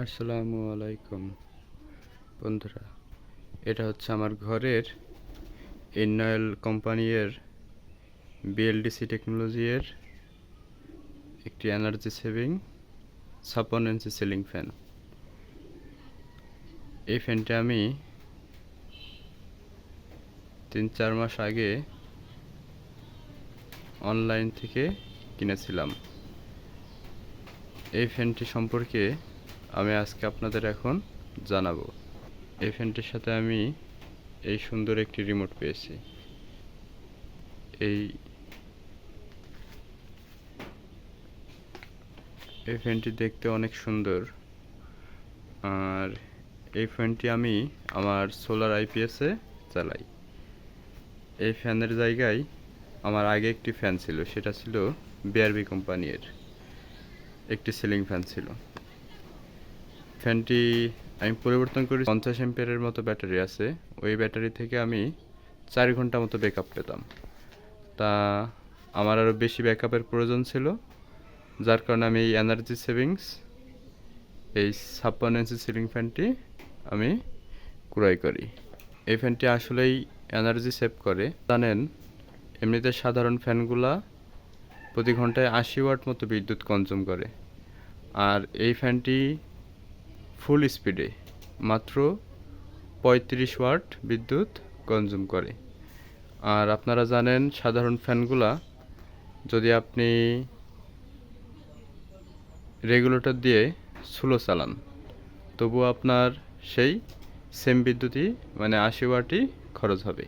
আসসালামু আলাইকুম বন্ধুরা। এটা হচ্ছে আমার ঘরের ইননয়েল কোম্পানির বিএলডিসি টেকনোলজির একটি এনার্জি সেভিং 56 ইঞ্চি সিলিং ফ্যান। এই ফ্যানটা আমি 3-4 মাস আগে অনলাইন থেকে কিনেছিলাম। এই ফ্যানটি সম্পর্কে আমি আজকে আপনাদের এখন জানাবো। এই ফ্যানটির সাথে আমি এই সুন্দর একটি রিমোট পেয়েছি। এই এই ফ্যানটি দেখতে অনেক সুন্দর। আর এই ফ্যানটি আমি আমার সোলার আইপিএসে চালাই। এই ফ্যানের জায়গায় আমার আগে একটি ফ্যান ছিল, সেটা ছিল বিআরবি কোম্পানির একটি সিলিং ফ্যান ছিল। ফ্যানটি আমি পরিবর্তন করি, 50 এম্পিয়ারের মতো ব্যাটারি আছে। ওই ব্যাটারি থেকে আমি 4 ঘন্টা মতো ব্যাকআপ পেতাম। তা আমার আরও বেশি ব্যাকআপের প্রয়োজন ছিল, যার কারণে আমি এই এনার্জি সেভিংস এই 56 ইঞ্চি সিলিং ফ্যানটি আমি ক্রয় করি। এই ফ্যানটি আসলেই এনার্জি সেভ করে। জানেন, এমনিতে সাধারণ ফ্যানগুলা প্রতি ঘন্টায় 80 ওয়াট মতো বিদ্যুৎ কনজিউম করে, আর এই ফ্যানটি ফুল স্পিডে মাত্র 35 ওয়াট বিদ্যুৎ কনজিউম করে। আর আপনারা জানেন, সাধারণ ফ্যানগুলা যদি আপনি রেগুলেটর দিয়ে স্লো চালান, তবুও আপনার সেই সেম বিদ্যুৎই মানে 80 ওয়াটই খরচ হবে।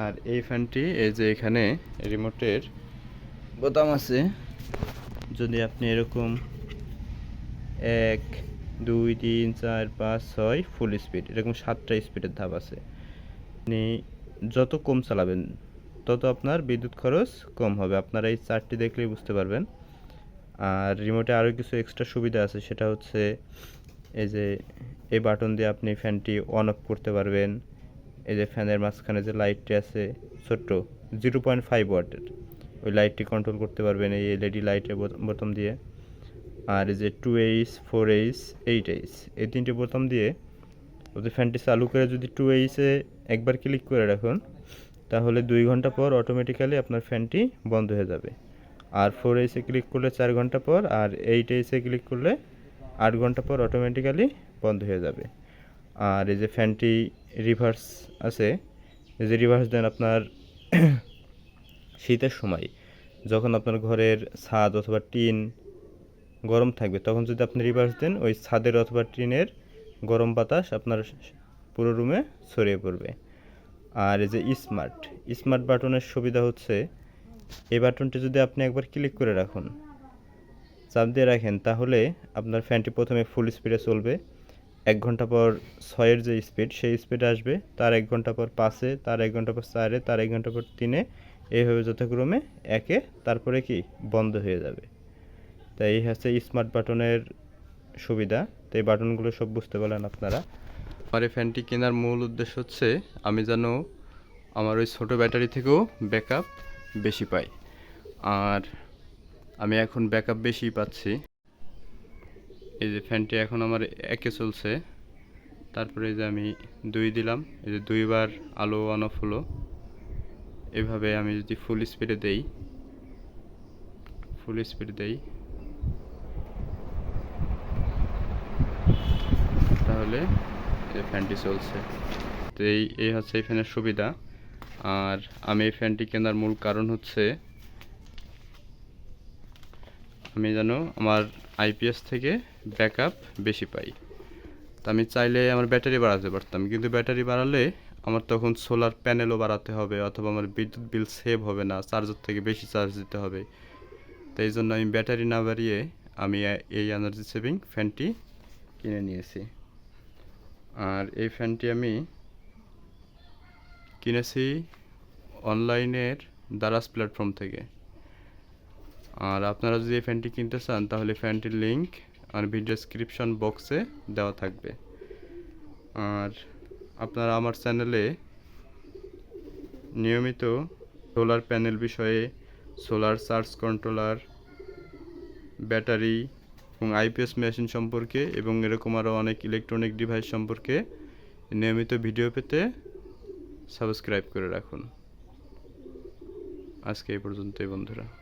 আর এই ফ্যানটি এই যে এখানে রিমোটের বোতাম আছে, যদি আপনি এরকম 1 2 3 4 5 6 ফুল স্পিড এরকম 7টা স্পিডের ধাপ আছে, আপনি যত কম চালাবেন তত আপনার বিদ্যুৎ খরচ কম হবে। আপনারা এই চার্টটি দেখলেই বুঝতে পারবেন। আর রিমোটে আরও কিছু এক্সট্রা সুবিধা আছে, সেটা হচ্ছে এই যে এই বাটন দিয়ে আপনি ফ্যানটি অন অফ করতে পারবেন। এই যে ফ্যানের মাঝখানে যে লাইটটি আছে ছোট্ট 0.5 ওয়াটের, ওই লাইটটি কন্ট্রোল করতে পারবেন এই এলইডি লাইটের বোতাম দিয়ে। আর এই যে 2H 4H 8H এই তিনটি বোতাম দিয়ে যদি ফ্যানটি চালু করে যদি 2H-এ একবার ক্লিক করে রাখুন, তাহলে 2 ঘন্টা পর অটোমেটিক্যালি আপনার ফ্যানটি বন্ধ হয়ে যাবে। আর 4H-এ ক্লিক করলে 4 ঘন্টা পর, আর 8H-এ ক্লিক করলে 8 ঘন্টা পর অটোমেটিক্যালি বন্ধ হয়ে যাবে। আর এই যে ফ্যানটি রিভার্স আছে, এই যে রিভার্স দেন আপনার শীতের সময় যখন আপনার ঘরের ছাদ অথবা টিন গরম থাকবে, তখন যদি আপনি রিভার্স দেন, ওই ছাদের অথবা টিনের গরম বাতাস আপনার পুরো রুমে ছড়িয়ে পড়বে। আর এই যে স্মার্ট বাটনের সুবিধা হচ্ছে, এই বাটনটি যদি আপনি একবার ক্লিক করে রাখুন, চাপ দিয়ে রাখেন, তাহলে আপনার ফ্যানটি প্রথমে ফুল স্পিডে চলবে। 1 ঘন্টা পর 6-এর যে স্পিড, সেই স্পিডে আসবে। তার 1 ঘন্টা পর 5-এ, তার 1 ঘন্টা পর 4-এ, তার 1 ঘন্টা পর 3-এ, এইভাবে যথাক্রমে 1-এ, তারপরে কি বন্ধ হয়ে যাবে। তাই এই হচ্ছে স্মার্ট বাটনের সুবিধা। তো এই বাটনগুলো সব বুঝতে পারলেন আপনারা। আমার এই ফ্যানটি কেনার মূল উদ্দেশ্য হচ্ছে আমি যেন আমার ওই ছোটো ব্যাটারি থেকেও ব্যাকআপ বেশি পাই। আর আমি এখন ব্যাকআপ বেশি পাচ্ছি। এই যে ফ্যানটি এখন আমার 1-এ চলছে, তারপরে এই যে আমি 2 দিলাম, এই যে 2 বার আলো অন অফ হলো। এভাবে আমি যদি ফুল স্পিডে দেই তাহলে এই ফ্যানটি চলছে। তো এই হচ্ছে এই ফ্যানের সুবিধা। আর আমি এই ফ্যানটি কেনার মূল কারণ হচ্ছে আমি যেন আমার আইপিএস থেকে ব্যাকআপ বেশি পাই। তা আমি চাইলে আমার ব্যাটারি বাড়াতে পারতাম, কিন্তু ব্যাটারি বাড়ালে আমার তখন সোলার প্যানেলও বাড়াতে হবে, অথবা আমার বিদ্যুৎ বিল সেভ হবে না, চার্জার থেকে বেশি চার্জ দিতে হবে। তাই এই জন্য আমি ব্যাটারি না বাড়িয়ে আমি এই এনার্জি সেভিং ফ্যানটি কিনে নিয়েছি। আর এই ফ্যানটি আমি কিনেছি অনলাইনের দারাজ প্ল্যাটফর্ম থেকে। আর আপনারা যদি এই ফ্যানটি কিনতে চান, তাহলে ফ্যানটির লিঙ্ক আর ভিডিও ডেসক্রিপশন বক্সে দেওয়া থাকবে। আর আপনারা আমার চ্যানেলে নিয়মিত সোলার প্যানেল বিষয়ে, সোলার চার্জ কন্ট্রোলার, ব্যাটারি এবং আইপিএস মেশিন সম্পর্কে এবং এরকম আরও অনেক ইলেকট্রনিক ডিভাইস সম্পর্কে নিয়মিত ভিডিও পেতে সাবস্ক্রাইব করে রাখুন। আজকে এই পর্যন্তই বন্ধুরা।